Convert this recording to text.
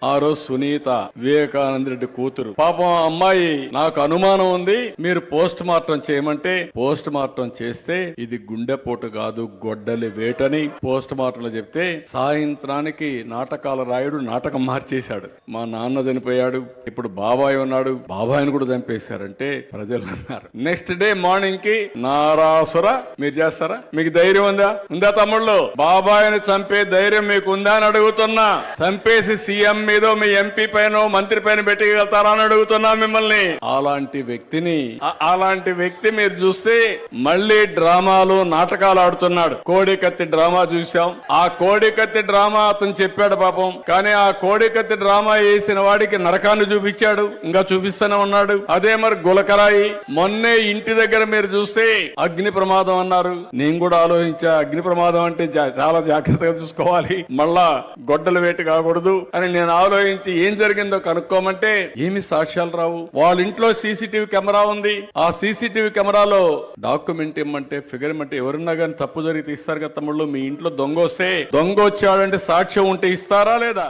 ఆ రోజు సునీత వివేకానంద రెడ్డి కూతురు పాపం ఆ అమ్మాయి నాకు అనుమానం ఉంది మీరు పోస్ట్ మార్టం చేయమంటే పోస్ట్ మార్టం చేస్తే ఇది గుండెపోటు కాదు గొడ్డలి వేటని పోస్ట్ మార్టం లో చెప్తే సాయంత్రానికి నాటకాల రాయుడు నాటకం మార్చేశాడు. మా నాన్న చనిపోయాడు, ఇప్పుడు బాబాయ్ ఉన్నాడు, బాబాయ్ని కూడా చంపేశారంటే ప్రజలు అన్నారు. నెక్స్ట్ డే మార్నింగ్ కి నారాసుర మీరు చేస్తారా? మీకు ధైర్యం ఉందా తమ్ముళ్ళు? బాబాయ్ని చంపే ధైర్యం మీకు ఉందా అని అడుగుతున్నా. చంపేసి సీఎం మీదో మీ ఎంపీ పైన మంత్రి పైన పెట్టగలుగుతారా అని అడుగుతున్నా మిమ్మల్ని. అలాంటి వ్యక్తి మీరు చూస్తే మళ్ళీ డ్రామాలు నాటకాలు ఆడుతున్నాడు. కోడికత్తి డ్రామా చూసాం. ఆ కోడికత్తి డ్రామా అతను చెప్పాడు పాపం, కానీ ఆ కోడికత్తి డ్రామా వేసిన వాడికి నరకాన్ని చూపించాడు, ఇంకా చూపిస్తూనే ఉన్నాడు. అదే మరి గులకరాయి మొన్నే ఇంటి దగ్గర మీరు చూస్తే అగ్ని ప్రమాదం అన్నారు. నేను కూడా ఆలోచించా, అగ్ని ప్రమాదం అంటే చాలా జాగ్రత్తగా చూసుకోవాలి, మళ్ళా గొడ్డల వేటు కాకూడదు అని నేను ఆలోచించి ఏం జరిగిందో కనుక్కోమంటే ఏమి సాక్ష్యాలు రావు. వాళ్ళ ఇంట్లో సీసీటీవీ కెమెరా ఉంది. ఆ సీసీటీవీ కెమెరాలో డాక్యుమెంట్ ఇమ్మంటే ఫిగర్ ఇమ్మంటే ఎవరున్నా కానీ తప్పు జరిగితే ఇస్తారు కదా తమ్ముళ్ళు. మీ ఇంట్లో దొంగ వస్తే దొంగ వచ్చాడంటే సాక్ష్యం ఉంటే ఇస్తారా లేదా?